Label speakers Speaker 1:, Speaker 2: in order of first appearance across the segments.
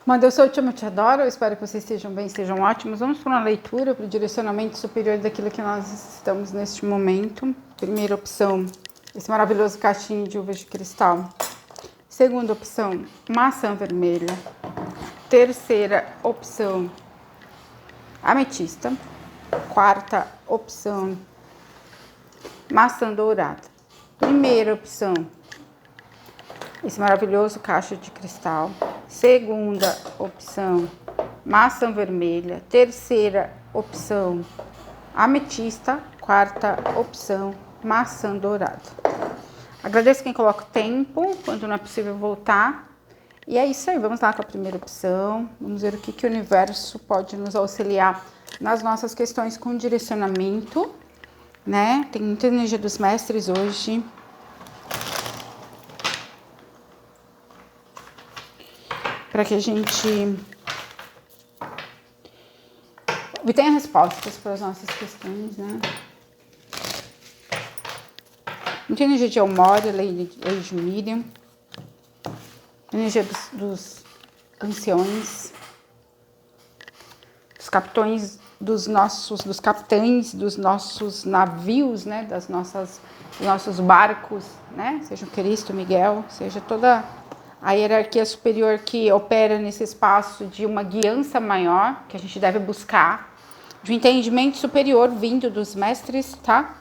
Speaker 1: Mãe, eu sou o Tio, eu te adoro, eu espero que vocês estejam bem, estejam ótimos. Vamos para uma leitura, para o direcionamento superior daquilo que nós estamos neste momento. Primeira opção, esse maravilhoso cachinho de uvas de cristal. Segunda opção, maçã vermelha. Terceira opção, ametista. Quarta opção, maçã dourada. Primeira opção, esse maravilhoso cacho de cristal. Segunda opção, maçã vermelha. Terceira opção, ametista. Quarta opção, maçã dourada. Agradeço quem coloca o tempo, quando não é possível voltar. E é isso aí, vamos lá com a primeira opção. Vamos ver o que o universo pode nos auxiliar nas nossas questões com direcionamento, né? Tem muita energia dos mestres hoje. Para que a gente tenha respostas para as nossas questões, né? Muita energia de Elmória, Lady Miriam. Energia dos anciões. Dos capitães dos nossos navios, né? Dos nossos barcos, né? Seja o Cristo, Miguel, seja toda a hierarquia superior que opera nesse espaço de uma guiança maior, que a gente deve buscar, de um entendimento superior vindo dos mestres, tá?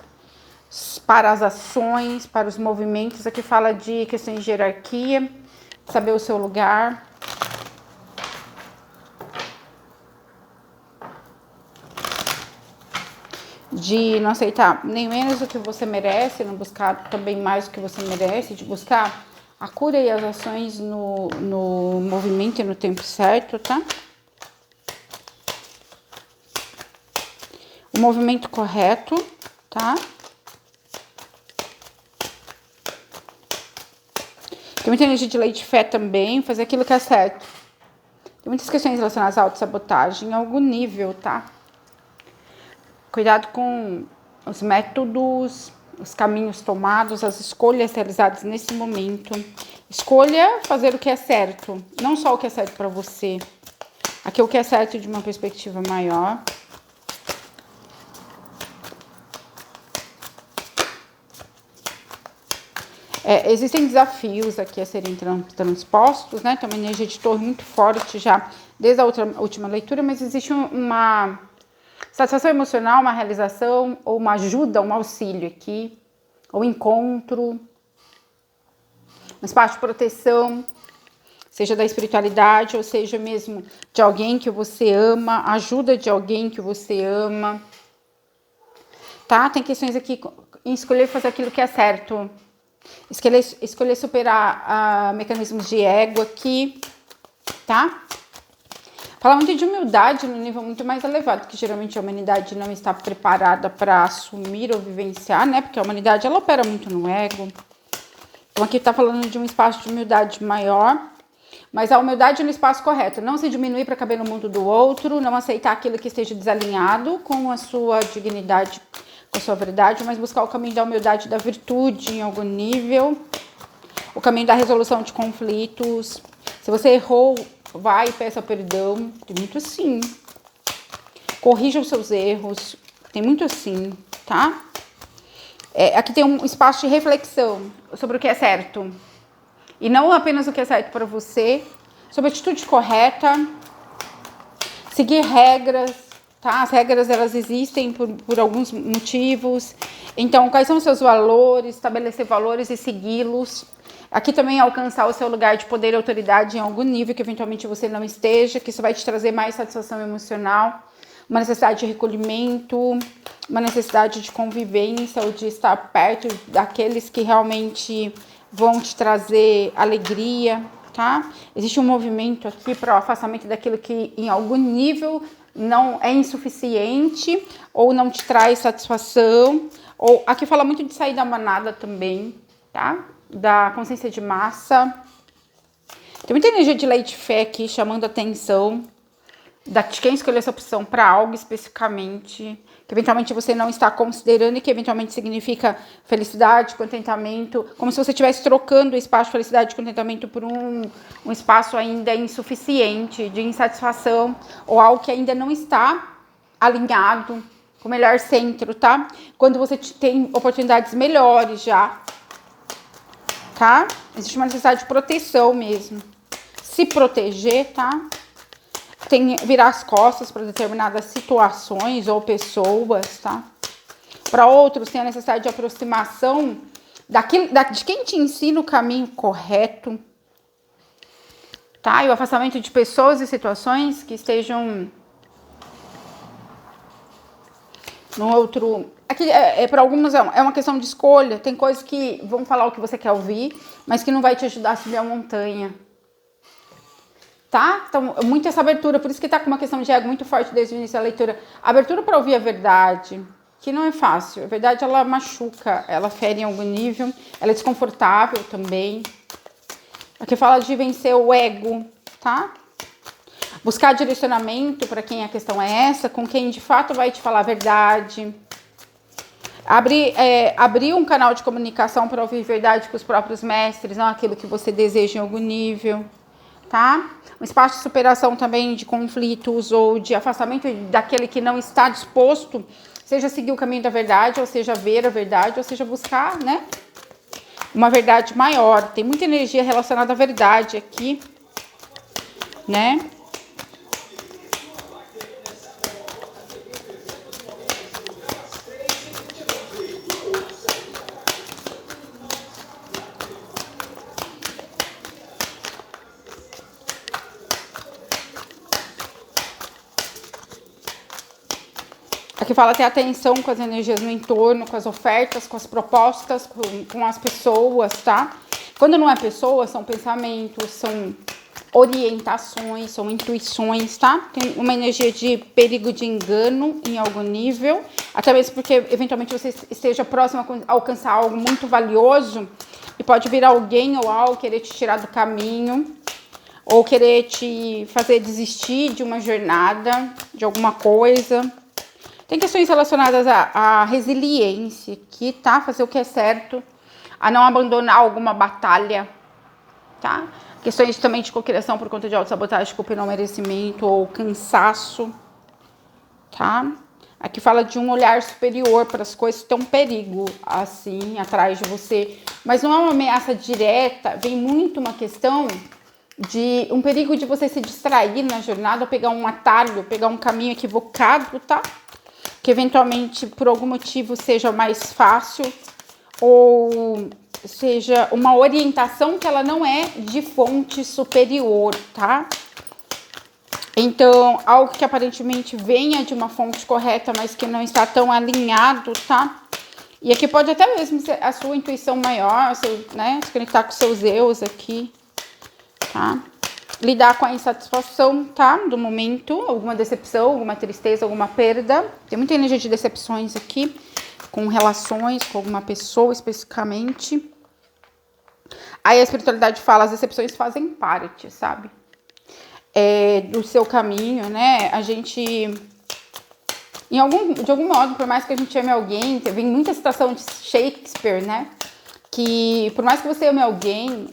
Speaker 1: Para as ações, para os movimentos. Aqui fala de questões de hierarquia, saber o seu lugar. De não aceitar nem menos do que você merece, não buscar também mais do que você merece, de buscar a cura e as ações no movimento e no tempo certo, tá? O movimento correto, tá? Tem muita energia de lei de fé também, fazer aquilo que é certo. Tem muitas questões relacionadas à autossabotagem em algum nível, tá? Cuidado com os métodos, os caminhos tomados, as escolhas realizadas nesse momento. Escolha fazer o que é certo, não só o que é certo para você. Aqui o que é certo de uma perspectiva maior. Existem desafios aqui a serem transpostos, né? Tem uma energia de torre muito forte já desde a última leitura, mas existe uma satisfação emocional, uma realização, ou uma ajuda, um auxílio aqui, ou encontro, um espaço de proteção, seja da espiritualidade, ou seja mesmo de alguém que você ama, ajuda de alguém que você ama, tá? Tem questões aqui em escolher fazer aquilo que é certo, escolher superar mecanismos de ego aqui, tá? Fala muito de humildade no nível muito mais elevado, que geralmente a humanidade não está preparada para assumir ou vivenciar, né? Porque a humanidade, ela opera muito no ego. Então aqui está falando de um espaço de humildade maior, mas a humildade no espaço correto. Não se diminuir para caber no mundo do outro, não aceitar aquilo que esteja desalinhado com a sua dignidade, com a sua verdade, mas buscar o caminho da humildade e da virtude em algum nível. O caminho da resolução de conflitos. Se você errou, vai e peça perdão. Tem muito assim. Corrija os seus erros. Tem muito assim, tá? Aqui tem um espaço de reflexão sobre o que é certo. E não apenas o que é certo para você. Sobre a atitude correta. Seguir regras, tá? As regras, elas existem por alguns motivos. Então, quais são os seus valores? Estabelecer valores e segui-los. Aqui também alcançar o seu lugar de poder e autoridade em algum nível que eventualmente você não esteja, que isso vai te trazer mais satisfação emocional, uma necessidade de recolhimento, uma necessidade de convivência ou de estar perto daqueles que realmente vão te trazer alegria, tá? Existe um movimento aqui para o afastamento daquilo que em algum nível não é insuficiente ou não te traz satisfação, ou aqui fala muito de sair da manada também, tá? Da consciência de massa. Tem muita energia de lei de fé aqui chamando atenção. de quem escolheu essa opção para algo especificamente, que eventualmente você não está considerando e que eventualmente significa felicidade, contentamento, como se você estivesse trocando o espaço de felicidade e contentamento por um espaço ainda insuficiente, de insatisfação, ou algo que ainda não está alinhado com o melhor centro, tá? Quando você tem oportunidades melhores já, tá? Existe uma necessidade de proteção mesmo. Se proteger, tá? Tem virar as costas para determinadas situações ou pessoas, tá? Para outros, tem a necessidade de aproximação de quem te ensina o caminho correto, tá? E o afastamento de pessoas e situações que estejam no outro. Aqui para algumas é uma questão de escolha. Tem coisas que vão falar o que você quer ouvir, mas que não vai te ajudar a subir a montanha. Tá? Então, muito essa abertura, por isso que tá com uma questão de ego muito forte desde o início da leitura. Abertura para ouvir a verdade, que não é fácil. A verdade, ela machuca, ela fere em algum nível, ela é desconfortável também. Aqui fala de vencer o ego, tá? Buscar direcionamento para quem a questão é essa, com quem de fato vai te falar a verdade. Abrir um canal de comunicação para ouvir verdade com os próprios mestres, não aquilo que você deseja em algum nível, tá? Um espaço de superação também de conflitos ou de afastamento daquele que não está disposto, seja seguir o caminho da verdade, ou seja ver a verdade, ou seja buscar, né, uma verdade maior. Tem muita energia relacionada à verdade aqui, né? Aqui fala ter atenção com as energias no entorno, com as ofertas, com as propostas, com as pessoas, tá? Quando não é pessoa, são pensamentos, são orientações, são intuições, tá? Tem uma energia de perigo de engano em algum nível, até mesmo porque eventualmente você esteja próximo a alcançar algo muito valioso e pode vir alguém ou algo querer te tirar do caminho ou querer te fazer desistir de uma jornada, de alguma coisa. Tem questões relacionadas à resiliência aqui, tá? Fazer o que é certo, a não abandonar alguma batalha, tá? Questões também de cocriação por conta de autossabotagem, culpa e não merecimento ou cansaço, tá? Aqui fala de um olhar superior para as coisas que estão em perigo, assim, atrás de você. Mas não é uma ameaça direta, vem muito uma questão de um perigo de você se distrair na jornada, ou pegar um atalho, pegar um caminho equivocado, tá? Que eventualmente por algum motivo seja mais fácil ou seja uma orientação que ela não é de fonte superior, tá? Então, algo que aparentemente venha de uma fonte correta, mas que não está tão alinhado, tá? E aqui pode até mesmo ser a sua intuição maior, né? Se conectar com seus eus aqui, tá? Lidar com a insatisfação, tá? Do momento, alguma decepção, alguma tristeza, alguma perda. Tem muita energia de decepções aqui, com relações, com alguma pessoa especificamente. Aí a espiritualidade fala, as decepções fazem parte, sabe? Do seu caminho, né? A gente, de algum modo, por mais que a gente ame alguém, vem muita citação de Shakespeare, né? Que por mais que você ame alguém,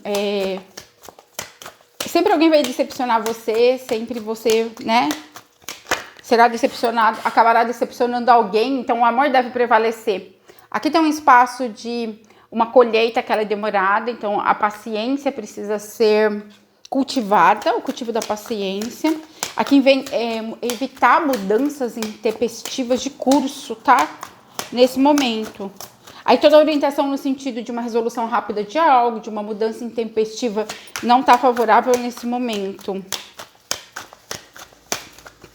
Speaker 1: sempre alguém vai decepcionar você, sempre você, né, será decepcionado, acabará decepcionando alguém, então o amor deve prevalecer. Aqui tem um espaço de uma colheita que ela é demorada, então a paciência precisa ser cultivada, o cultivo da paciência. Aqui vem evitar mudanças intempestivas de curso, tá? Nesse momento. Aí toda a orientação no sentido de uma resolução rápida de algo, de uma mudança intempestiva, não está favorável nesse momento.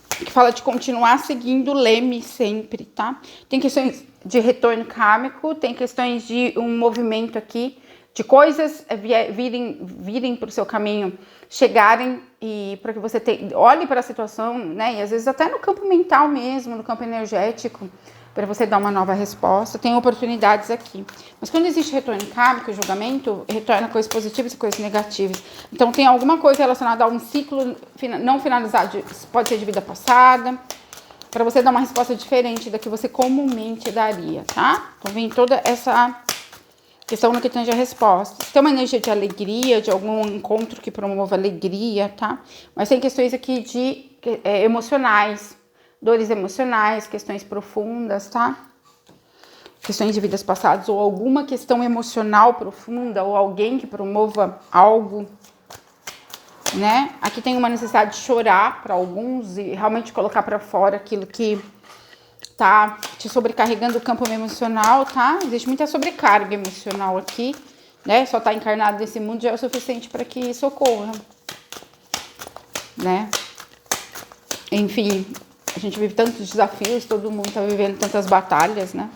Speaker 1: Que fala de continuar seguindo o leme sempre, tá? Tem questões de retorno kármico, tem questões de um movimento aqui, de coisas virem para o seu caminho, chegarem e para que você olhe para a situação, né? E às vezes até no campo mental mesmo, no campo energético, para você dar uma nova resposta. Tem oportunidades aqui. Mas quando existe retorno kármico, julgamento, retorna coisas positivas e coisas negativas. Então, tem alguma coisa relacionada a um ciclo não finalizado, pode ser de vida passada, para você dar uma resposta diferente da que você comumente daria, tá? Então, vem toda essa questão no que tange a resposta. Tem uma energia de alegria, de algum encontro que promova alegria, tá? Mas tem questões aqui de emocionais, dores emocionais, questões profundas, tá? Questões de vidas passadas ou alguma questão emocional profunda ou alguém que promova algo, né? Aqui tem uma necessidade de chorar para alguns e realmente colocar para fora aquilo que tá te sobrecarregando o campo emocional, tá? Existe muita sobrecarga emocional aqui, né? Só tá encarnado nesse mundo já é o suficiente para que isso ocorra, né? Enfim, a gente vive tantos desafios, todo mundo tá vivendo tantas batalhas, né?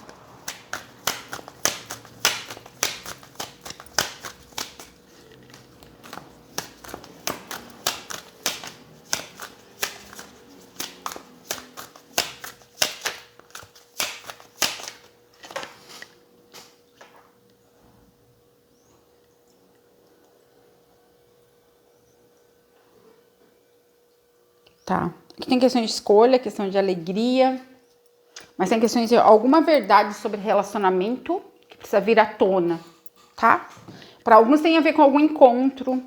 Speaker 1: Tá. Aqui tem questão de escolha, questão de alegria, mas tem questões de alguma verdade sobre relacionamento que precisa vir à tona, tá? Para alguns tem a ver com algum encontro,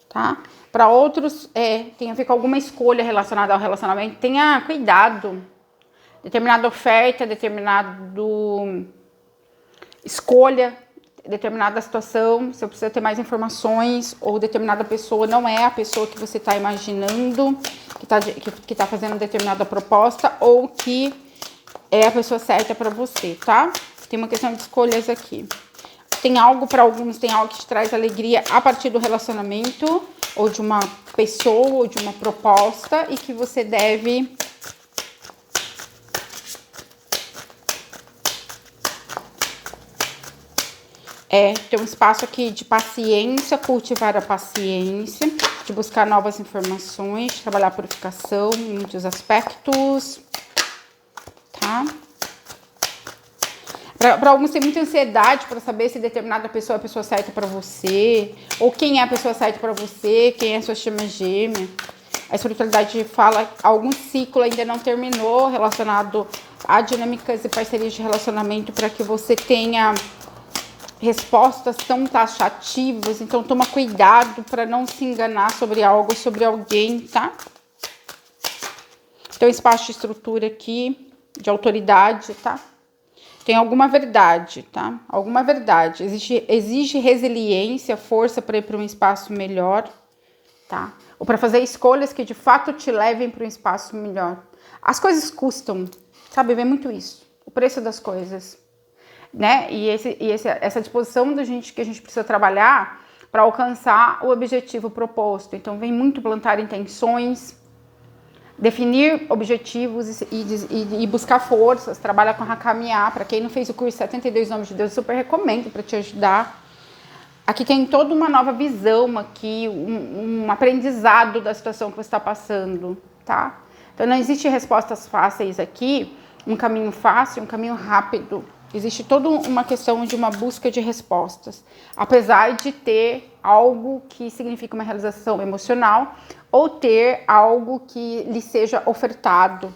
Speaker 1: tá? Para outros tem a ver com alguma escolha relacionada ao relacionamento. Tenha cuidado. Determinada oferta, determinado escolha, determinada situação, você precisa ter mais informações, ou determinada pessoa não é a pessoa que você está imaginando, que tá fazendo determinada proposta, ou que é a pessoa certa para você, tá? Tem uma questão de escolhas aqui. Tem algo, para alguns, tem algo que te traz alegria a partir do relacionamento, ou de uma pessoa, ou de uma proposta, e que você deve ter um espaço aqui de paciência, cultivar a paciência, de buscar novas informações, de trabalhar a purificação em muitos aspectos, tá? Para alguns tem muita ansiedade para saber se determinada pessoa é a pessoa certa para você, ou quem é a pessoa certa para você, quem é a sua chama gêmea. A espiritualidade fala algum ciclo ainda não terminou relacionado a dinâmicas e parcerias de relacionamento para que você tenha respostas tão taxativas, então toma cuidado para não se enganar sobre algo, sobre alguém, tá? Tem um espaço de estrutura aqui, de autoridade, tá? Tem alguma verdade, tá? Alguma verdade. Exige resiliência, força para ir para um espaço melhor, tá? Ou para fazer escolhas que de fato te levem para um espaço melhor. As coisas custam, sabe? Vê muito isso. O preço das coisas. Né? E essa disposição da gente que a gente precisa trabalhar para alcançar o objetivo proposto. Então, vem muito plantar intenções, definir objetivos e buscar forças. Trabalha com a Hakamiá. Para quem não fez o curso 72 Nomes de Deus, eu super recomendo para te ajudar. Aqui tem toda uma nova visão aqui, um aprendizado da situação que você está passando, tá? Então, não existe respostas fáceis aqui, um caminho fácil, um caminho rápido. Existe toda uma questão de uma busca de respostas, apesar de ter algo que significa uma realização emocional ou ter algo que lhe seja ofertado.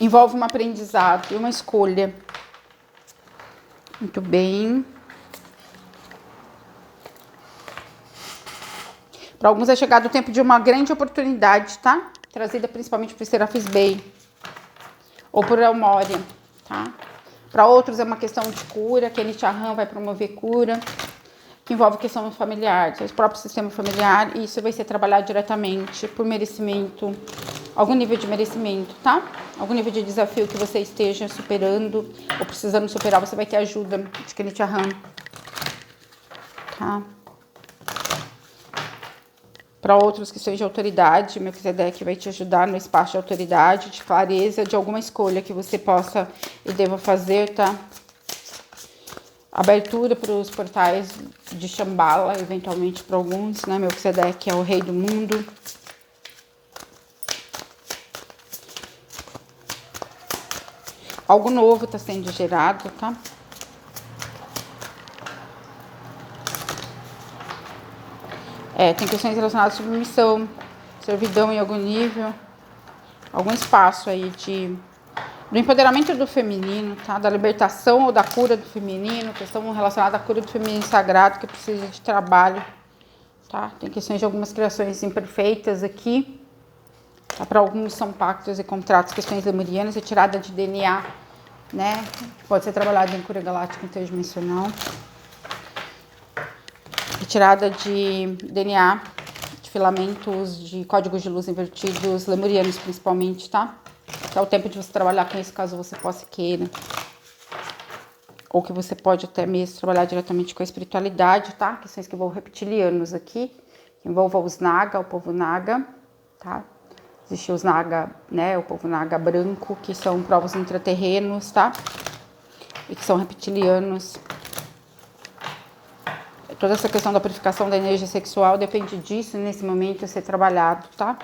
Speaker 1: Envolve um aprendizado e uma escolha. Muito bem. Para alguns é chegado o tempo de uma grande oportunidade, tá? Trazida principalmente por Serafis Bey. Ou por Elmória, tá? Para outros é uma questão de cura, que a Nichahan vai promover cura, que envolve questão familiar, seu próprio sistema familiar, e isso vai ser trabalhado diretamente por merecimento, algum nível de merecimento, tá? Algum nível de desafio que você esteja superando ou precisando superar, você vai ter ajuda de Nichahan, tá? Para outros que sejam de autoridade, Melquisedeque vai te ajudar no espaço de autoridade, de clareza, de alguma escolha que você possa e deva fazer, tá? Abertura para os portais de Shambhala, eventualmente para alguns, né? Melquisedeque é o rei do mundo. Algo novo tá sendo gerado, tá? Tem questões relacionadas à submissão, servidão em algum nível, algum espaço aí do empoderamento do feminino, tá? Da libertação ou da cura do feminino, questão relacionada à cura do feminino sagrado que precisa de trabalho, tá? Tem questões de algumas criações imperfeitas aqui, tá? Para alguns são pactos e contratos, questões lemurianas, retirada de DNA, né? Pode ser trabalhado em cura galáctica interdimensional. Retirada de DNA, de filamentos, de códigos de luz invertidos, lemurianos principalmente, tá? É o tempo de você trabalhar com isso, caso você possa queira. Ou que você pode até mesmo trabalhar diretamente com a espiritualidade, tá? Questões que envolvem reptilianos aqui, que envolvam os Naga, o povo Naga, tá? Existe os Naga, né? O povo Naga branco, que são povos intraterrenos, tá? E que são reptilianos. Toda essa questão da purificação da energia sexual depende disso, nesse momento, ser trabalhado, tá?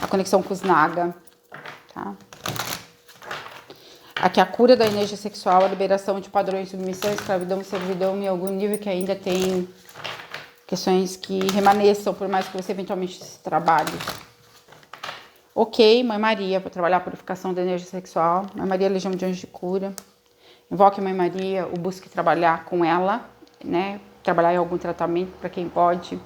Speaker 1: A conexão com os Naga, tá? Aqui a cura da energia sexual, a liberação de padrões de submissão, escravidão, servidão em algum nível que ainda tem questões que remanesçam, por mais que você eventualmente se trabalhe. Ok, Mãe Maria, para trabalhar a purificação da energia sexual. Mãe Maria, Legião de Anjos de Cura. Invoque Mãe Maria, ou busque trabalhar com ela, né? Trabalhar em algum tratamento para quem pode,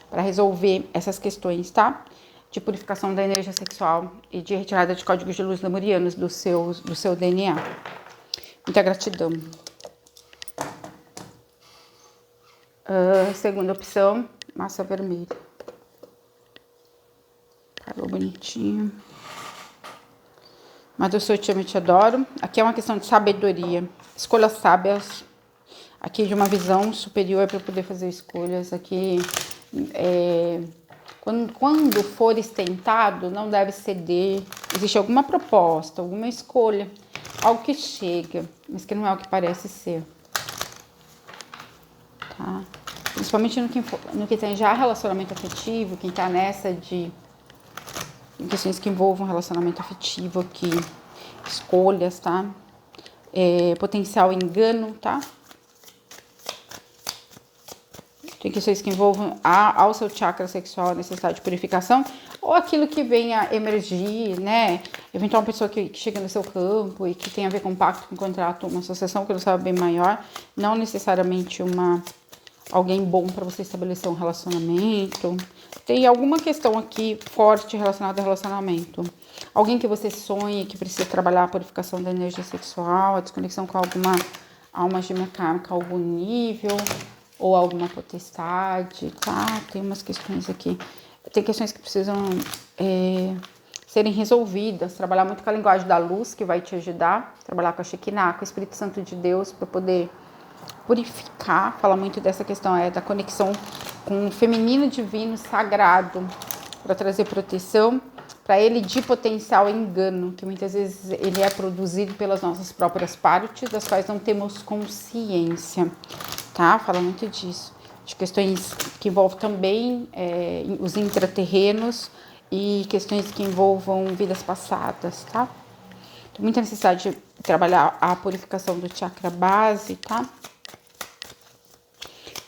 Speaker 1: para resolver essas questões, tá? De purificação da energia sexual e de retirada de códigos de luz lemurianos do seu DNA. Muita gratidão. Segunda opção, massa vermelha. Falou bonitinho. Mas eu sou te amo e te adoro. Aqui é uma questão de sabedoria. Escolhas sábias. Aqui de uma visão superior para poder fazer escolhas. Aqui, quando fores tentado, não deve ceder. Existe alguma proposta, alguma escolha. Algo que chega, mas que não é o que parece ser. Tá? Principalmente no que tem já relacionamento afetivo, quem tá nessa de questões que envolvam relacionamento afetivo aqui, escolhas, tá? Potencial engano, tá? Tem questões que envolvam ao seu chakra sexual, a necessidade de purificação, ou aquilo que venha emergir, né? Eventual uma pessoa que chega no seu campo e que tem a ver com um pacto, com um contrato, uma associação que não sabe bem maior, não necessariamente alguém bom para você estabelecer um relacionamento. Tem alguma questão aqui forte relacionada ao relacionamento. Alguém que você sonhe, que precisa trabalhar a purificação da energia sexual, a desconexão com alguma alma gêmea kármica, algum nível, ou alguma potestade, tá? Tem umas questões aqui. Tem questões que precisam serem resolvidas. Trabalhar muito com a linguagem da luz, que vai te ajudar. Trabalhar com a Shekinah, com o Espírito Santo de Deus, para poder purificar. Fala muito dessa questão, da conexão com o feminino divino sagrado, para trazer proteção para ele de potencial engano, que muitas vezes ele é produzido pelas nossas próprias partes, das quais não temos consciência, tá? Fala muito disso, de questões que envolvem também os intraterrenos e questões que envolvam vidas passadas, tá? Tem muita necessidade de trabalhar a purificação do chakra base, tá?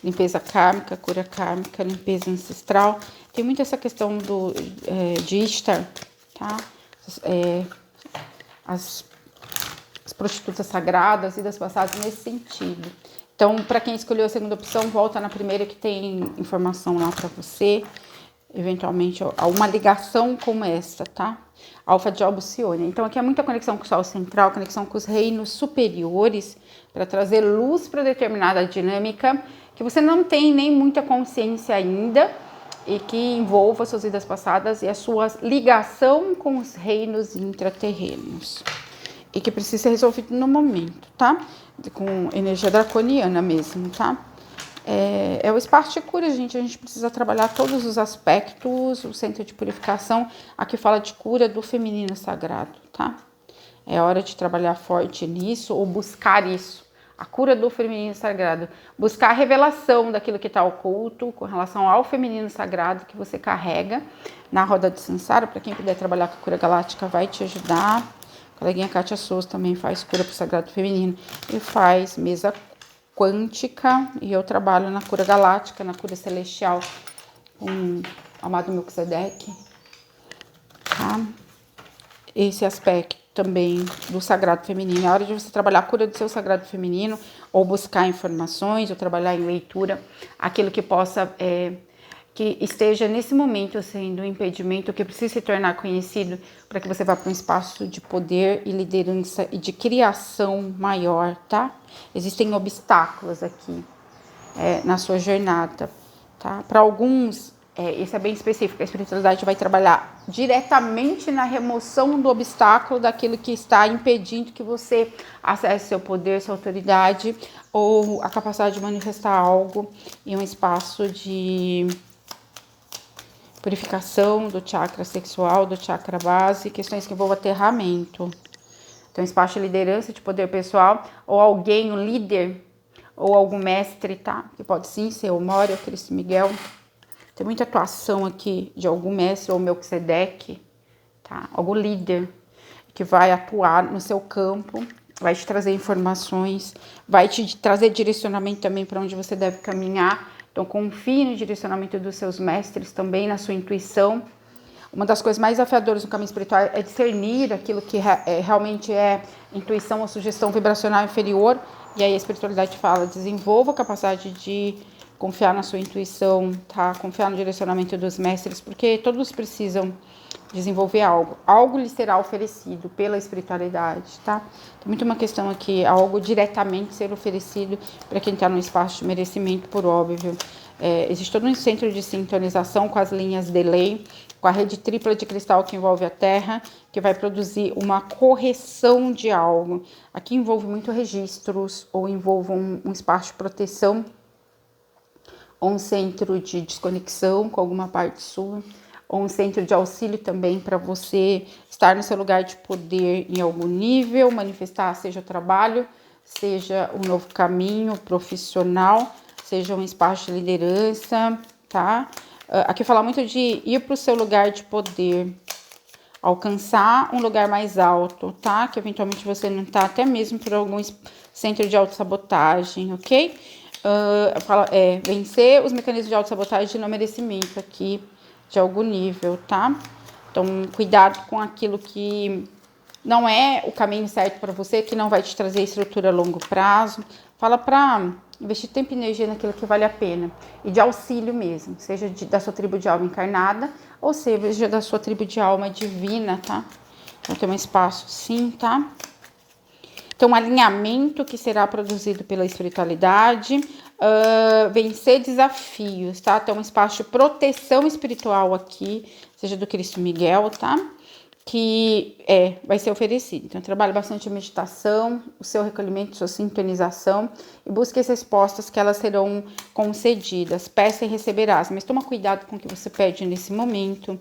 Speaker 1: Limpeza kármica, cura kármica, limpeza ancestral. Tem muito essa questão de Ishtar, tá? As prostitutas sagradas, vidas passadas nesse sentido. Então, para quem escolheu a segunda opção, volta na primeira que tem informação lá para você. Eventualmente, uma ligação como essa, tá? Alfa de Albucione. Então, aqui é muita conexão com o Sol Central, conexão com os reinos superiores, para trazer luz para determinada dinâmica que você não tem nem muita consciência ainda e que envolva suas vidas passadas e a sua ligação com os reinos intraterrenos. E que precisa ser resolvido no momento, tá? Com energia draconiana mesmo, tá? É o espaço de cura, gente. A gente precisa trabalhar todos os aspectos. O centro de purificação aqui fala de cura do feminino sagrado, tá? É hora de trabalhar forte nisso ou buscar isso. A cura do feminino sagrado. Buscar a revelação daquilo que está oculto com relação ao feminino sagrado que você carrega na roda de Sansara. Para quem puder trabalhar com a cura galáctica, vai te ajudar. coleguinha Kátia Souza também faz cura pro sagrado feminino e faz mesa quântica, e eu trabalho na cura galáctica, na cura celestial com o amado Melquisedeque, tá? Esse aspecto também do sagrado feminino. É hora de você trabalhar a cura do seu sagrado feminino, ou buscar informações, ou trabalhar em leitura, aquilo que possa, que esteja nesse momento sendo um impedimento, que precisa se tornar conhecido, para que você vá para um espaço de poder e liderança e de criação maior, tá? Existem obstáculos aqui na sua jornada, tá? Para alguns, isso é bem específico, a espiritualidade vai trabalhar diretamente na remoção do obstáculo, daquilo que está impedindo que você acesse seu poder, sua autoridade, ou a capacidade de manifestar algo em um espaço de purificação do chakra sexual, do chakra base, questões que envolvam aterramento. Então, espaço de liderança, de poder pessoal, ou alguém, um líder, ou algum mestre, tá? Que pode sim ser o Moria, o Cristo Miguel. Tem muita atuação aqui de algum mestre ou Melquisedeque, tá? Algum líder que vai atuar no seu campo, vai te trazer informações, vai te trazer direcionamento também para onde você deve caminhar. Então, confie no direcionamento dos seus mestres também, na sua intuição. Uma das coisas mais desafiadoras no caminho espiritual é discernir aquilo que realmente é intuição ou sugestão vibracional inferior. E aí a espiritualidade fala, desenvolva a capacidade de confiar na sua intuição, tá? Confiar no direcionamento dos mestres, porque todos precisam desenvolver algo. Algo lhe será oferecido pela espiritualidade, tá? Tem muito uma questão aqui, algo diretamente ser oferecido para quem está no espaço de merecimento, por óbvio. Existe todo um centro de sintonização com as linhas de lei, com a rede tripla de cristal que envolve a Terra, que vai produzir uma correção de algo. Aqui envolve muito registros, ou envolve um espaço de proteção, ou um centro de desconexão com alguma parte sua, ou um centro de auxílio também para você estar no seu lugar de poder em algum nível, manifestar, seja o trabalho, seja um novo caminho profissional, seja um espaço de liderança, tá? Aqui fala muito de ir para o seu lugar de poder, alcançar um lugar mais alto, tá? Que eventualmente você não tá, até mesmo por algum centro de autossabotagem, ok? Vencer os mecanismos de autossabotagem de não merecimento aqui, de algum nível, tá? Então, cuidado com aquilo que não é o caminho certo para você, que não vai te trazer estrutura a longo prazo. Fala para investir tempo e energia naquilo que vale a pena. E de auxílio mesmo, seja da sua tribo de alma encarnada, ou seja da sua tribo de alma divina, tá? Então, tem um espaço sim, tá? Então, um alinhamento que será produzido pela espiritualidade, vencer desafios, tá? Então, um espaço de proteção espiritual aqui, seja do Cristo Miguel, tá? Que vai ser oferecido. Então, trabalhe bastante a meditação, o seu recolhimento, sua sintonização, e busque as respostas que elas serão concedidas. Peça e receberás, mas toma cuidado com o que você pede nesse momento.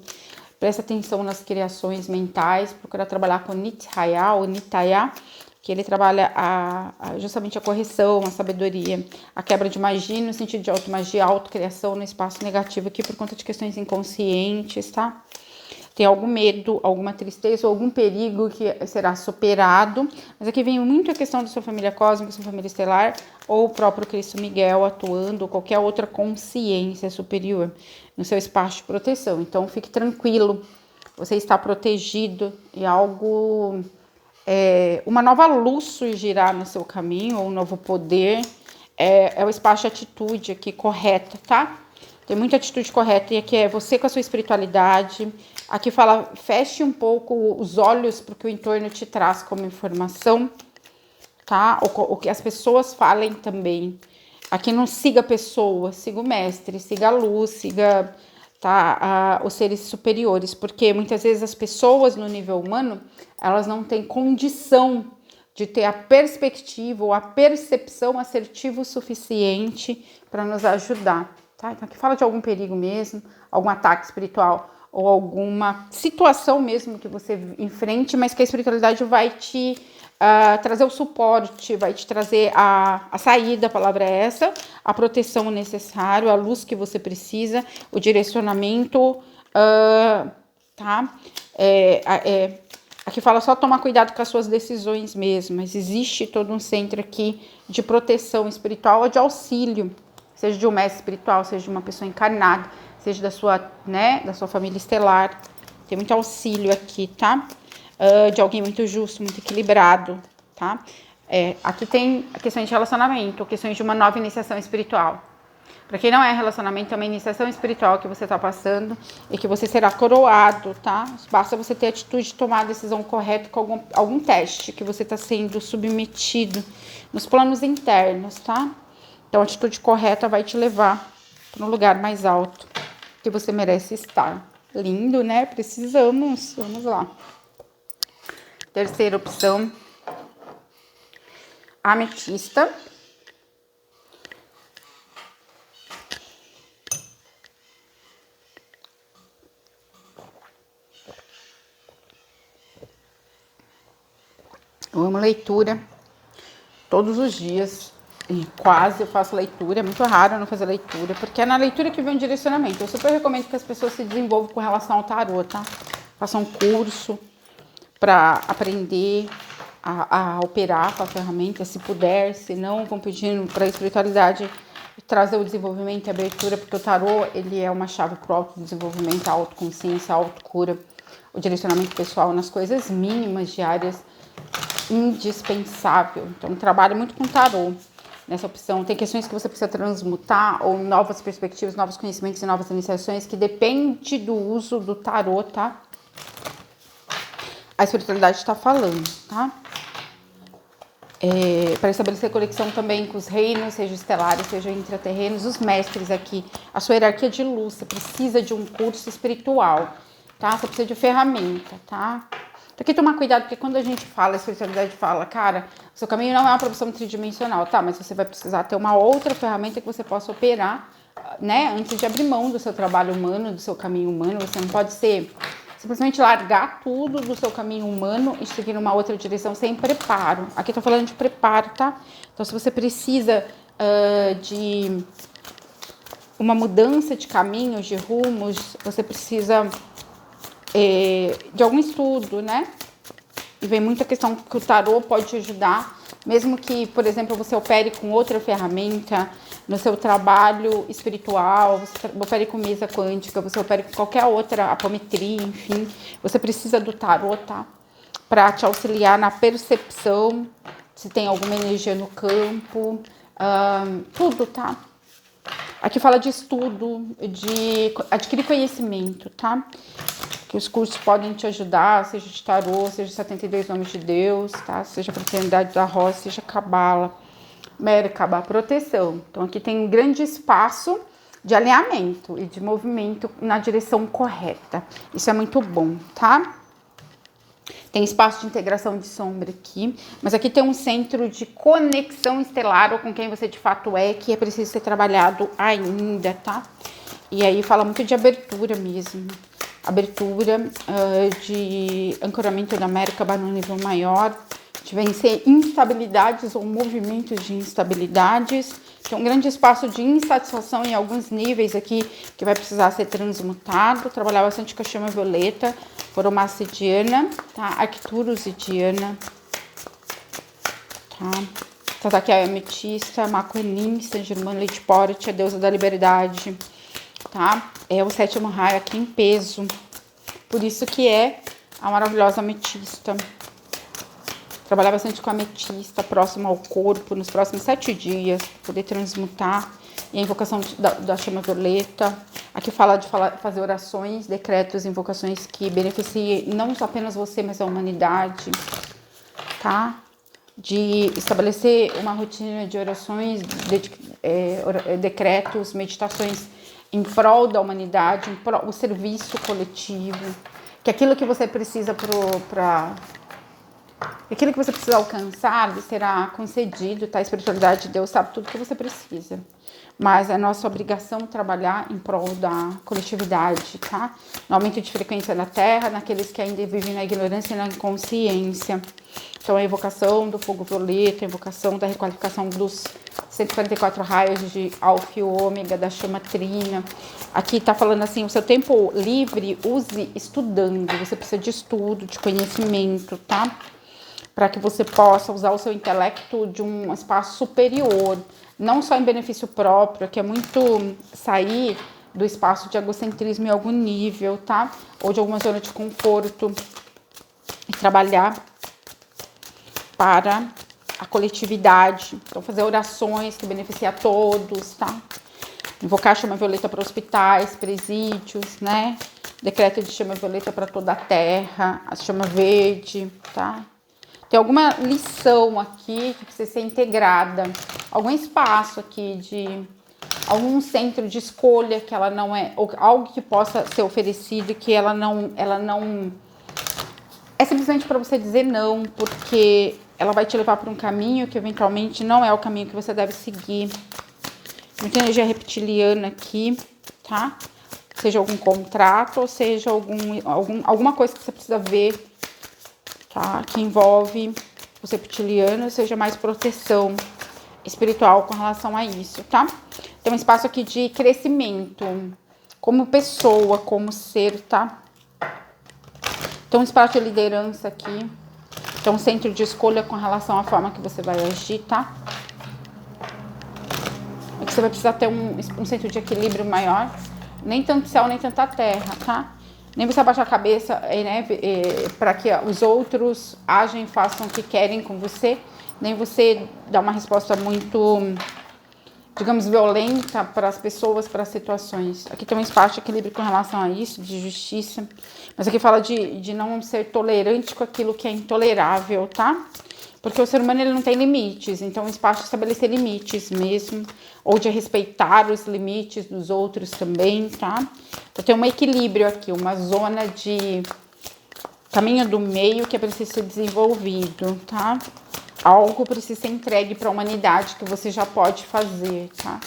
Speaker 1: Presta atenção nas criações mentais, procura trabalhar com Nithaya ou Nitaya, que ele trabalha justamente a correção, a sabedoria, a quebra de magia no sentido de automagia, autocriação no espaço negativo aqui por conta de questões inconscientes, tá? Tem algum medo, alguma tristeza ou algum perigo que será superado, mas aqui vem muito a questão da sua família cósmica, sua família estelar, ou o próprio Cristo Miguel atuando, ou qualquer outra consciência superior no seu espaço de proteção. Então, fique tranquilo, você está protegido e algo... uma nova luz surgirá no seu caminho, ou um novo poder, é o espaço de atitude aqui correta, tá? Tem muita atitude correta, e aqui é você com a sua espiritualidade. Aqui fala, feche um pouco os olhos para o que o entorno te traz como informação, tá? O que as pessoas falem também. Aqui não siga pessoas, siga o mestre, siga a luz, siga... tá? Os seres superiores, porque muitas vezes as pessoas no nível humano, elas não têm condição de ter a perspectiva ou a percepção assertiva o suficiente para nos ajudar, tá? Então aqui fala de algum perigo mesmo, algum ataque espiritual ou alguma situação mesmo que você enfrente, mas que a espiritualidade vai te trazer o suporte, vai te trazer a saída, a palavra é essa, a proteção necessária, a luz que você precisa, o direcionamento, tá? Aqui fala só tomar cuidado com as suas decisões mesmo, mas existe todo um centro aqui de proteção espiritual ou de auxílio, seja de um mestre espiritual, seja de uma pessoa encarnada, seja da sua, né, da sua família estelar. Tem muito auxílio aqui, tá? De alguém muito justo, muito equilibrado, tá? Aqui tem questões de relacionamento, questões de uma nova iniciação espiritual. Para quem não é relacionamento, é uma iniciação espiritual que você está passando e que você será coroado, tá? Basta você ter a atitude de tomar a decisão correta com algum teste que você está sendo submetido nos planos internos, tá? Então, a atitude correta vai te levar para um lugar mais alto que você merece estar. Lindo, né? Precisamos. Vamos lá. Terceira opção. Ametista. Eu amo leitura todos os dias, e quase eu faço leitura, é muito raro eu não fazer leitura, porque é na leitura que vem um direcionamento. Eu super recomendo que as pessoas se desenvolvam com relação ao tarô, tá? Façam um curso para aprender a operar com a ferramenta, se puder, se não, vão pedindo para a espiritualidade trazer o desenvolvimento e abertura, porque o tarô, ele é uma chave para o autodesenvolvimento, a autoconsciência, a autocura, o direcionamento pessoal nas coisas mínimas, diárias, indispensável. Então, trabalho muito com tarô nessa opção. Tem questões que você precisa transmutar ou novas perspectivas, novos conhecimentos e novas iniciações que depende do uso do tarô, tá? A espiritualidade está falando, tá? Para estabelecer conexão também com os reinos, seja estelares, seja intraterrenos, os mestres aqui, a sua hierarquia de luz, você precisa de um curso espiritual, tá? Você precisa de ferramenta, tá? Tem que tomar cuidado, porque quando a gente fala, a espiritualidade fala, cara, seu caminho não é uma profissão tridimensional, tá? Mas você vai precisar ter uma outra ferramenta que você possa operar, né? Antes de abrir mão do seu trabalho humano, do seu caminho humano. Você não pode simplesmente largar tudo do seu caminho humano e seguir numa outra direção sem preparo. Aqui tô falando de preparo, tá? Então, se você precisa de uma mudança de caminhos, de rumos, você precisa de algum estudo, né? E vem muita questão que o tarô pode te ajudar, mesmo que, por exemplo, você opere com outra ferramenta no seu trabalho espiritual, você opere com mesa quântica, você opere com qualquer outra apometria, enfim, você precisa do tarô, tá? Para te auxiliar na percepção, se tem alguma energia no campo, tudo, tá? Aqui fala de estudo, de adquirir conhecimento, tá? Que os cursos podem te ajudar, seja de tarô, seja 72 nomes de Deus, tá? Seja fraternidade da rosa, seja cabala, Merkaba, proteção. Então aqui tem um grande espaço de alinhamento e de movimento na direção correta. Isso é muito bom, tá? Tem espaço de integração de sombra aqui, mas aqui tem um centro de conexão estelar ou com quem você de fato é, que é preciso ser trabalhado ainda, tá? E aí fala muito de abertura mesmo. Abertura de ancoramento da Merkaba no nível maior, de vencer instabilidades ou movimentos de instabilidades. Tem um grande espaço de insatisfação em alguns níveis aqui que vai precisar ser transmutado. Trabalhar bastante com a chama violeta, Foromaça Diana, tá? Arcturus e Diana, tá? Então, tá aqui a ametista, Macuenin, Saint Germain, Lady Porte, a deusa da liberdade, tá? É o sétimo raio aqui em peso. Por isso que é a maravilhosa ametista. Trabalhar bastante com a ametista, próximo ao corpo, nos próximos 7 dias, poder transmutar. E a invocação da chama violeta. Aqui fala de fazer orações, decretos, invocações que beneficiem não só apenas você, mas a humanidade, tá? De estabelecer uma rotina de orações, decretos, meditações em prol da humanidade, o serviço coletivo, que aquilo que você precisa aquilo que você precisa alcançar será concedido, tá? A espiritualidade de Deus sabe tudo que você precisa. Mas é nossa obrigação trabalhar em prol da coletividade, tá? No aumento de frequência na Terra, naqueles que ainda vivem na ignorância e na inconsciência. Então, a invocação do fogo violeta, a invocação da requalificação dos 144 raios de alfa e ômega da chama trina. Aqui tá falando assim, o seu tempo livre use estudando. Você precisa de estudo, de conhecimento, tá? Para que você possa usar o seu intelecto de um espaço superior, não só em benefício próprio, que é muito sair do espaço de egocentrismo em algum nível, tá? Ou de alguma zona de conforto e trabalhar para a coletividade. Então, fazer orações que beneficiem a todos, tá? Invocar a chama violeta para hospitais, presídios, né? Decreto de chama violeta para toda a terra, a chama verde, tá? Tem alguma lição aqui que precisa ser integrada, algum espaço aqui de algum centro de escolha que ela não é, ou algo que possa ser oferecido que ela não é simplesmente para você dizer não, porque ela vai te levar para um caminho que eventualmente não é o caminho que você deve seguir. Muita energia reptiliana aqui, tá? Seja algum contrato, ou seja alguma coisa que você precisa ver, tá? Que envolve os reptilianos, seja mais proteção espiritual com relação a isso, tá? Tem um espaço aqui de crescimento, como pessoa, como ser, tá? Então, um espaço de liderança aqui. Então, um centro de escolha com relação à forma que você vai agir, tá? Aqui você vai precisar ter um centro de equilíbrio maior. Nem tanto céu, nem tanta terra, tá? Nem você abaixar a cabeça, né, para que os outros agem, façam o que querem com você. Nem você dar uma resposta muito, digamos, violenta para as pessoas, para as situações. Aqui tem um espaço de equilíbrio com relação a isso, de justiça. Mas aqui fala de não ser tolerante com aquilo que é intolerável, tá? Porque o ser humano ele não tem limites, então o espaço de estabelecer limites mesmo, ou de respeitar os limites dos outros também, tá? Então tem um equilíbrio aqui, uma zona de caminho do meio que é preciso ser desenvolvido, tá? Algo precisa ser entregue para a humanidade que você já pode fazer, tá?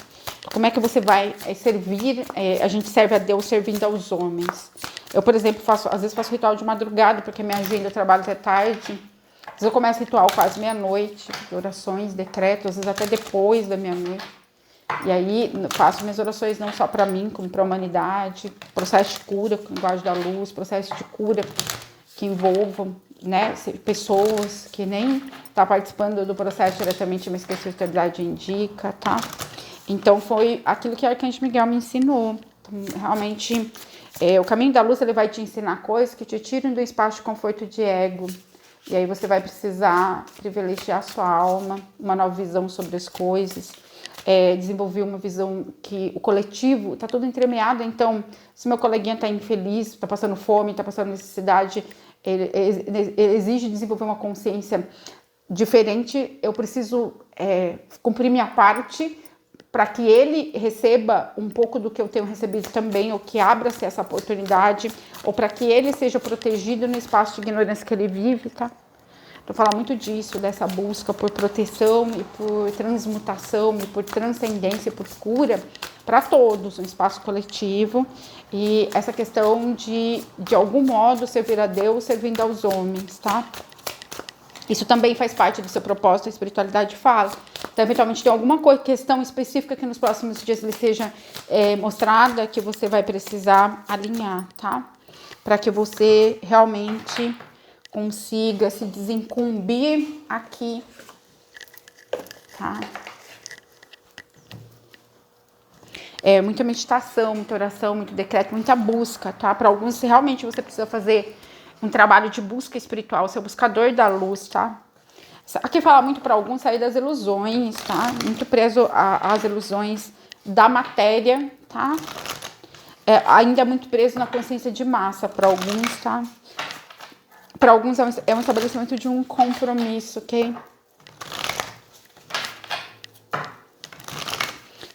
Speaker 1: Como é que você vai servir? A gente serve a Deus servindo aos homens. Eu, por exemplo, às vezes faço ritual de madrugada, porque minha agenda eu trabalho até tarde. Às vezes eu começo ritual quase meia-noite, orações, decretos, às vezes até depois da meia-noite. E aí faço minhas orações não só para mim, como para a humanidade, processo de cura com linguagem da luz, processo de cura que envolvam, né, pessoas que nem tá participando do processo diretamente, mas que a espiritualidade indica, tá? Então foi aquilo que o Arcanjo Miguel me ensinou. Então, realmente, o caminho da luz ele vai te ensinar coisas que te tiram do espaço de conforto de ego. E aí você vai precisar privilegiar a sua alma, uma nova visão sobre as coisas, desenvolver uma visão que o coletivo está tudo entremeado. Então, se meu coleguinha está infeliz, está passando fome, está passando necessidade, ele exige desenvolver uma consciência diferente. Eu preciso cumprir minha parte para que ele receba um pouco do que eu tenho recebido também, ou que abra-se essa oportunidade, ou para que ele seja protegido no espaço de ignorância que ele vive, tá? Então, falar muito disso, dessa busca por proteção e por transmutação e por transcendência e por cura para todos, um espaço coletivo. E essa questão de algum modo, servir a Deus servindo aos homens, tá? Isso também faz parte do seu propósito, a espiritualidade fala. Então, eventualmente, tem alguma questão específica que nos próximos dias lhe seja mostrada que você vai precisar alinhar, tá? Para que você realmente consiga se desincumbir aqui, tá? Muita meditação, muita oração, muito decreto, muita busca, tá? Para alguns, realmente você precisa fazer um trabalho de busca espiritual, ser o buscador da luz, tá? Aqui fala muito para alguns sair das ilusões, tá? Muito preso às ilusões da matéria, tá? Ainda muito preso na consciência de massa para alguns, tá? Para alguns é um estabelecimento de um compromisso, ok?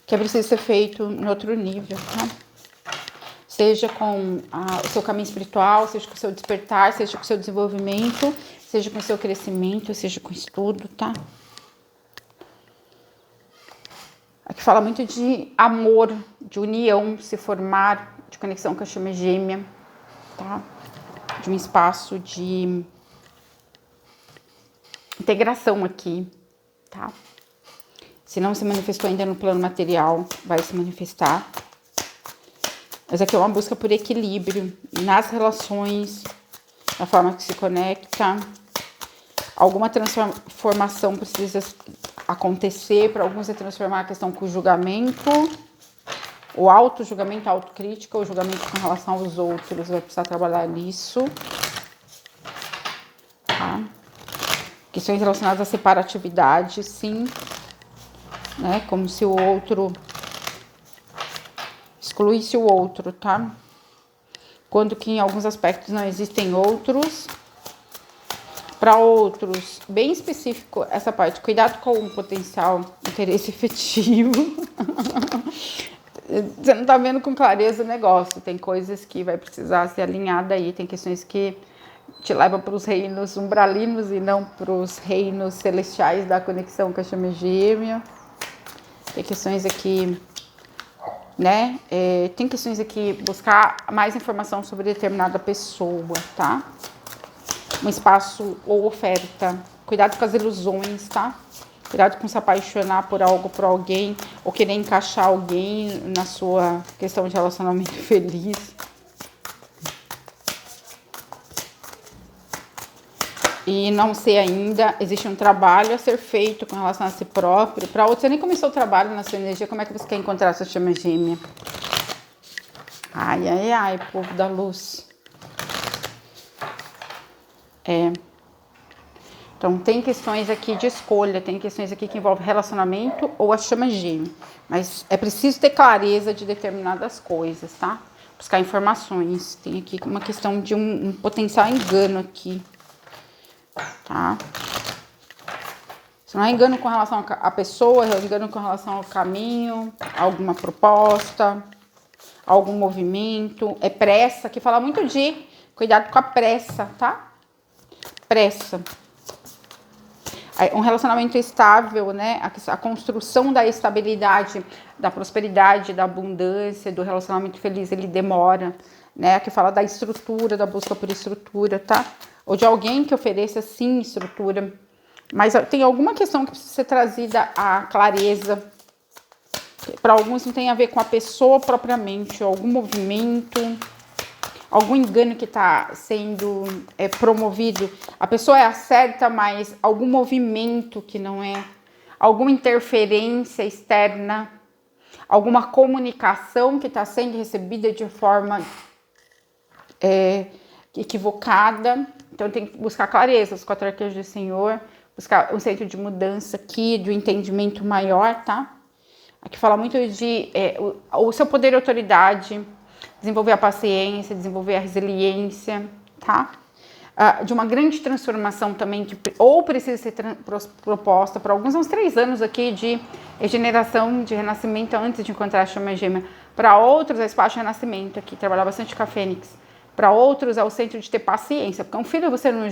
Speaker 1: Que é preciso ser feito em outro nível, tá? Seja com o seu caminho espiritual, seja com o seu despertar, seja com o seu desenvolvimento, seja com o seu crescimento, seja com estudo, tá? Aqui fala muito de amor, de união, se formar, de conexão com a chama gêmea, tá? De um espaço de integração aqui, tá? Se não se manifestou ainda no plano material, vai se manifestar. Mas aqui é uma busca por equilíbrio nas relações, na forma que se conecta. Alguma transformação precisa acontecer. Para alguns é transformar a questão com o julgamento, o auto-julgamento, a autocrítica, o julgamento com relação aos outros. Vai precisar trabalhar nisso. Tá? Questões relacionadas à separatividade, sim. Né? Como se o outro excluísse o outro, tá? Quando que em alguns aspectos não existem outros. Para outros, bem específico essa parte, cuidado com o potencial interesse efetivo. Você não tá vendo com clareza o negócio. Tem coisas que vai precisar ser alinhada aí. Tem questões que te levam para os reinos umbralinos e não para os reinos celestiais da conexão com a chama gêmea. Tem questões aqui, né? Tem questões aqui, buscar mais informação sobre determinada pessoa, tá? Um espaço ou oferta. Cuidado com as ilusões, tá? Cuidado com se apaixonar por algo, por alguém, ou querer encaixar alguém na sua questão de relacionamento feliz. E não sei ainda, existe um trabalho a ser feito com relação a si próprio. Para outros, você nem começou o trabalho na sua energia, como é que você quer encontrar a sua chama gêmea? Ai, ai, ai, povo da luz. Então, tem questões aqui de escolha, tem questões aqui que envolvem relacionamento ou a chama gêmea. Mas é preciso ter clareza de determinadas coisas, tá? Buscar informações. Tem aqui uma questão de um potencial engano aqui, tá? Se não é engano com relação à pessoa, é engano com relação ao caminho, alguma proposta, algum movimento. É pressa, que fala muito de cuidado com a pressa, tá? Pressa. Um relacionamento estável, né? A construção da estabilidade, da prosperidade, da abundância, do relacionamento feliz, ele demora, né? Aqui fala da estrutura, da busca por estrutura, tá? Ou de alguém que ofereça, sim, estrutura. Mas tem alguma questão que precisa ser trazida à clareza. Para alguns não tem a ver com a pessoa propriamente, algum movimento, algum engano que está sendo promovido. A pessoa é a certa, mas algum movimento que não é, alguma interferência externa, alguma comunicação que está sendo recebida de forma equivocada. Então tem que buscar clareza, os 4 arcanjos do Senhor, buscar um centro de mudança aqui, de um entendimento maior, tá? Aqui fala muito de o seu poder e autoridade, desenvolver a paciência, desenvolver a resiliência, tá? De uma grande transformação também, que ou precisa ser proposta por alguns, uns 3 anos aqui de regeneração, de renascimento antes de encontrar a chama gêmea. Para outros é espaço de renascimento aqui, trabalhar bastante com a Fênix. Para outros é o centro de ter paciência, porque um filho você não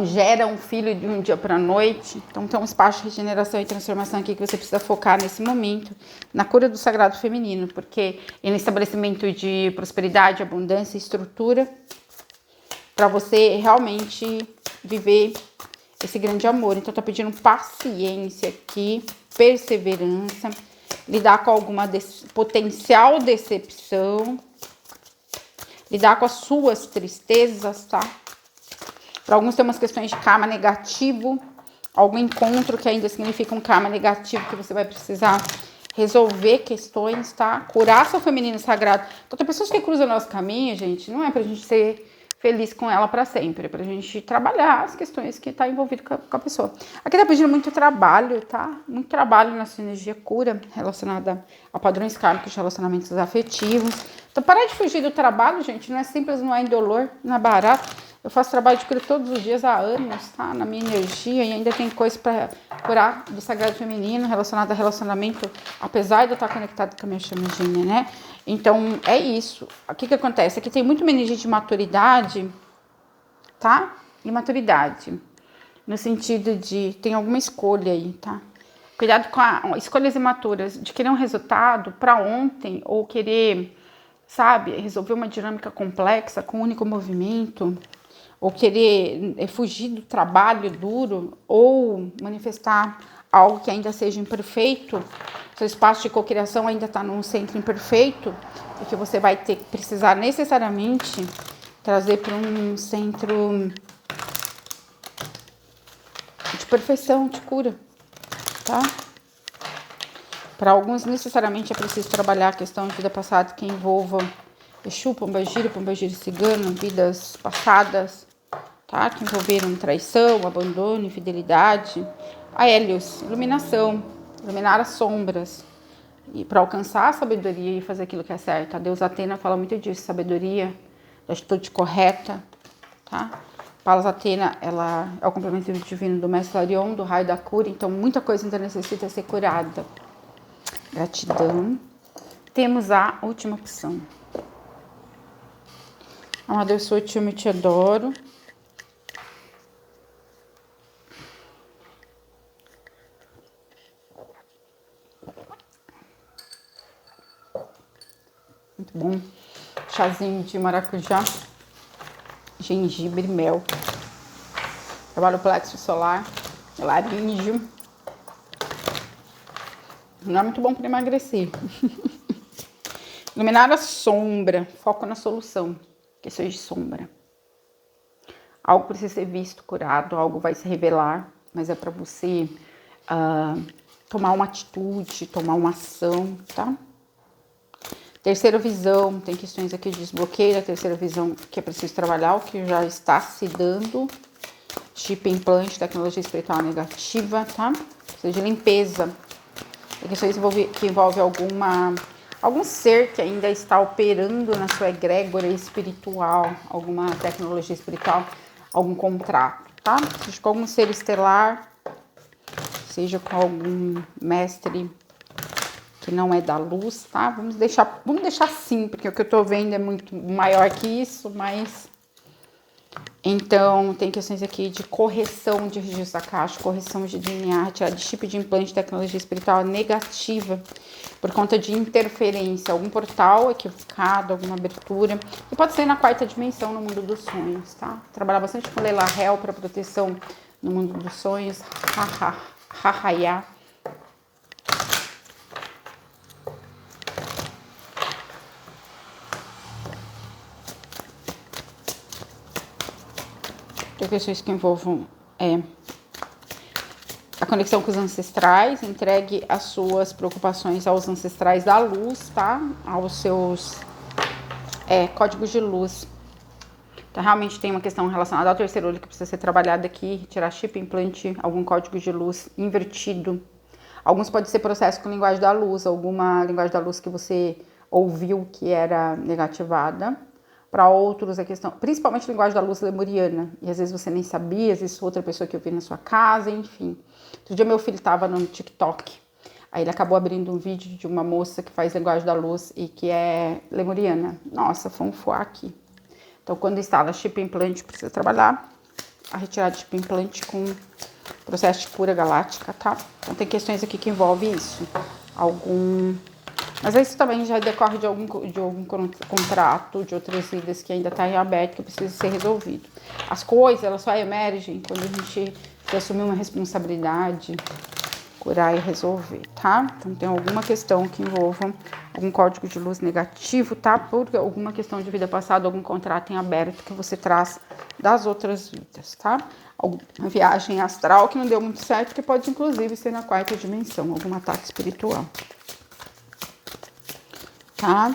Speaker 1: gera um filho de um dia para a noite. Então tem um espaço de regeneração e transformação aqui que você precisa focar nesse momento, na cura do sagrado feminino, porque é no estabelecimento de prosperidade, abundância e estrutura, para você realmente viver esse grande amor. Então tá pedindo paciência aqui, perseverança, lidar com alguma potencial decepção, lidar com as suas tristezas, tá? Para alguns tem umas questões de karma negativo, algum encontro que ainda significa um karma negativo que você vai precisar resolver questões, tá? Curar seu feminino sagrado. Então tem pessoas que cruzam o nosso caminho, gente, não é pra gente ser feliz com ela para sempre, é pra gente trabalhar as questões que tá envolvido com a pessoa. Aqui tá pedindo muito trabalho, tá? Muito trabalho na sua energia cura relacionada a padrões kármicos de relacionamentos afetivos. Então parar de fugir do trabalho, gente, não é simples, não é indolor, não é barato. Eu faço trabalho de cura todos os dias há anos, tá? Na minha energia, e ainda tem coisa para curar do sagrado feminino relacionado a relacionamento, apesar de eu estar conectada com a minha chama gêmea, né? Então, é isso. O que acontece? Aqui tem muito uma energia de maturidade, tá? E maturidade. No sentido de, tem alguma escolha aí, tá? Cuidado com escolhas imaturas, de querer um resultado para ontem, ou querer, sabe, resolver uma dinâmica complexa com um único movimento. ou querer fugir do trabalho duro, ou manifestar algo que ainda seja imperfeito, seu espaço de cocriação ainda está num centro imperfeito, e que você vai ter que precisar necessariamente trazer para um centro de perfeição, de cura, tá? Para alguns, necessariamente, é preciso trabalhar a questão de vida passada que envolva Exu, Pombagira cigano, vidas passadas, tá? Que envolveram traição, abandono, infidelidade. A Hélios, iluminação, iluminar as sombras. E para alcançar a sabedoria e fazer aquilo que é certo. A deusa Atena fala muito disso, sabedoria, da atitude correta, tá? Palas Atena, ela é o complemento divino do Mestre Larion, do raio da cura, então muita coisa ainda necessita ser curada. Gratidão. Temos a última opção. Amado, eu sou, eu te amo e te adoro. Muito bom. Chazinho de maracujá, gengibre, mel. Trabalho o plexo solar, laríngeo. Não é muito bom para emagrecer. Iluminar a sombra, foco na solução, questões de sombra. Algo precisa ser visto, curado, algo vai se revelar, mas é para você tomar uma atitude, tomar uma ação, tá? Terceira visão, tem questões aqui de desbloqueio, a terceira visão que é preciso trabalhar, o que já está se dando. Chip implante, tecnologia espiritual negativa, tá? Precisa de limpeza. Tem questões que envolvem algum ser que ainda está operando na sua egrégora espiritual, alguma tecnologia espiritual, algum contrato, tá? Seja com algum ser estelar, seja com algum mestre que não é da luz, tá? Vamos deixar assim, porque o que eu tô vendo é muito maior que isso, mas... Então, tem questões aqui de correção de registro akáshico, correção de DNA, retirada de chip de implante de tecnologia espiritual negativa, por conta de interferência, algum portal equivocado, alguma abertura, e pode ser na quarta dimensão, no mundo dos sonhos, tá? Trabalhar bastante com Leila Hell para proteção no mundo dos sonhos, Hahaya. Tem questões que envolvam a conexão com os ancestrais, entregue as suas preocupações aos ancestrais da luz, tá? Aos seus códigos de luz. Então, realmente tem uma questão relacionada ao terceiro olho que precisa ser trabalhada aqui, tirar chip, implante, algum código de luz invertido. Alguns pode ser processo com linguagem da luz, alguma linguagem da luz que você ouviu que era negativada. Para outros, a questão, principalmente a linguagem da luz lemuriana, e às vezes você nem sabia, às vezes outra pessoa que ouviu na sua casa, enfim. Outro dia meu filho estava no TikTok, aí ele acabou abrindo um vídeo de uma moça que faz linguagem da luz e que é lemuriana. Nossa, foi um fuá aqui. Então, quando instala chip implante, precisa trabalhar a retirada de chip implante com processo de cura galáctica, tá? Então, tem questões aqui que envolvem isso. Mas isso também já decorre de algum contrato, de outras vidas que ainda está em aberto, que precisa ser resolvido. As coisas, elas só emergem quando a gente assumir uma responsabilidade, curar e resolver, tá? Então, tem alguma questão que envolva algum código de luz negativo, tá? Por alguma questão de vida passada, algum contrato em aberto que você traz das outras vidas, tá? Alguma viagem astral que não deu muito certo, que pode, inclusive, ser na quarta dimensão, algum ataque espiritual. Tá?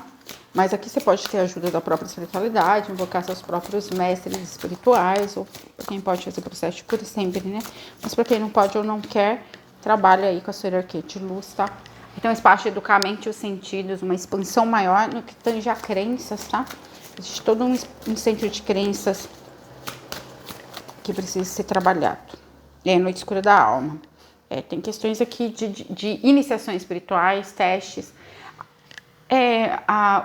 Speaker 1: Mas aqui você pode ter a ajuda da própria espiritualidade, invocar seus próprios mestres espirituais, ou quem pode fazer processo de cura sempre, né? Mas para quem não pode ou não quer, trabalha aí com a sua hierarquia de luz, tá? Então, espaço de educar a mente e os sentidos, uma expansão maior no que tange a crenças, tá? Existe todo um centro de crenças que precisa ser trabalhado. Noite escura da alma. Tem questões aqui de iniciações espirituais, testes,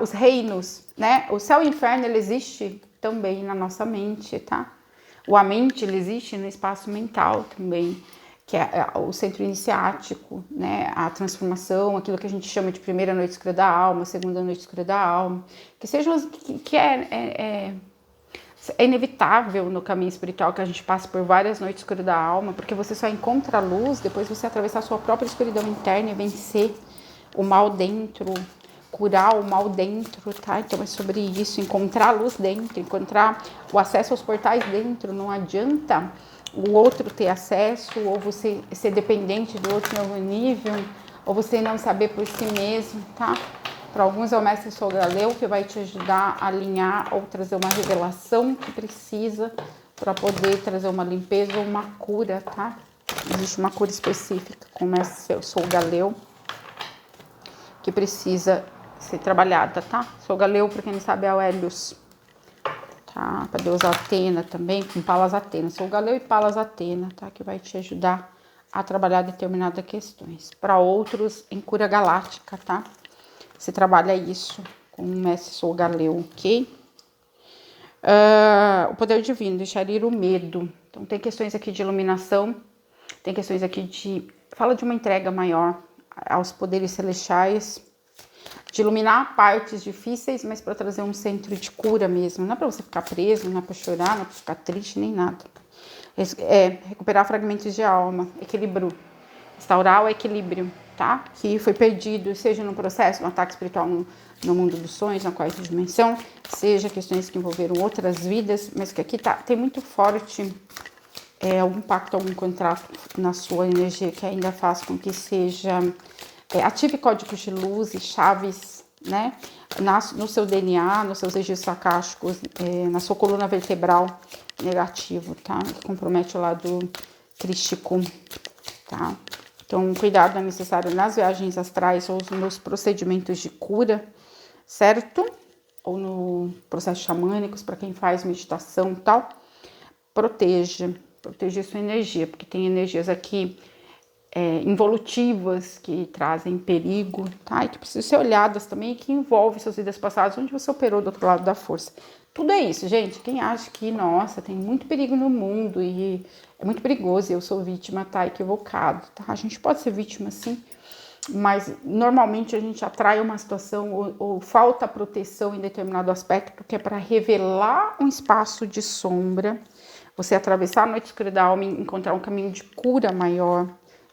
Speaker 1: os reinos, né? O céu e o inferno, ele existe também na nossa mente, tá? A mente, ele existe no espaço mental também, que é o centro iniciático, né? A transformação, aquilo que a gente chama de primeira noite escura da alma, segunda noite escura da alma, que sejam é inevitável no caminho espiritual que a gente passe por várias noites escuras da alma, porque você só encontra a luz depois de você atravessar a sua própria escuridão interna e vencer o mal dentro, curar o mal dentro, tá? Então é sobre isso, encontrar a luz dentro, encontrar o acesso aos portais dentro. Não adianta o outro ter acesso, ou você ser dependente do outro em algum nível, ou você não saber por si mesmo, tá? Para alguns é o mestre Sol Galeu que vai te ajudar a alinhar ou trazer uma revelação que precisa para poder trazer uma limpeza ou uma cura, tá? Existe uma cura específica com o mestre Sol Galeu que precisa ser trabalhada, tá? Sol Galeu, para quem não sabe, é o Hélios, tá? Para deusa Atena também, com Palas Atena. Sol Galeu e Palas Atena, tá? Que vai te ajudar a trabalhar determinadas questões. Para outros, em cura galáctica, tá? Você trabalha isso com o mestre Sol Galeu, ok? O poder divino, deixar ir o medo. Então, tem questões aqui de iluminação, tem questões aqui de... Fala de uma entrega maior aos poderes celestiais, de iluminar partes difíceis, mas para trazer um centro de cura mesmo. Não é para você ficar preso, não é para chorar, não é para ficar triste, nem nada. Recuperar fragmentos de alma, equilíbrio, restaurar o equilíbrio, tá? Que foi perdido, seja no processo, no ataque espiritual no mundo dos sonhos, na quarta dimensão, seja questões que envolveram outras vidas, mas que aqui tem muito forte algum pacto, algum contrato na sua energia que ainda faz com que seja... ative códigos de luz e chaves, né? No seu DNA, nos seus registros acásticos, na sua coluna vertebral negativo, tá? Que compromete o lado crístico, tá? Então, cuidado é necessário nas viagens astrais ou nos procedimentos de cura, certo? Ou no processo xamânicos, para quem faz meditação e tal. Proteja sua energia, porque tem energias aqui involutivas que trazem perigo, tá? E que precisam ser olhadas também, que envolvem suas vidas passadas, onde você operou do outro lado da força. Tudo é isso, gente. Quem acha que, nossa, tem muito perigo no mundo e é muito perigoso e eu sou vítima, tá equivocado, tá? A gente pode ser vítima, sim, mas normalmente a gente atrai uma situação ou falta proteção em determinado aspecto, que é para revelar um espaço de sombra, você atravessar a noite escura da alma e encontrar um caminho de cura maior,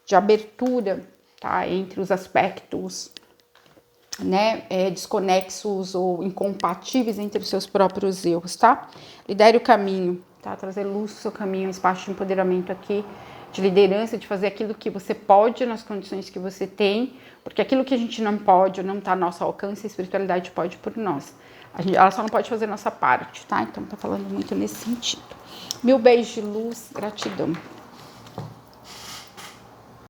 Speaker 1: de abertura, tá? Entre os aspectos, né, desconexos ou incompatíveis entre os seus próprios erros, tá? Lidere o caminho, tá? Trazer luz no seu caminho, um espaço de empoderamento aqui, de liderança, de fazer aquilo que você pode nas condições que você tem, porque aquilo que a gente não pode ou não tá ao nosso alcance, a espiritualidade pode por nós. Ela só não pode fazer a nossa parte, tá? Então tá falando muito nesse sentido. Mil beijos de luz, gratidão.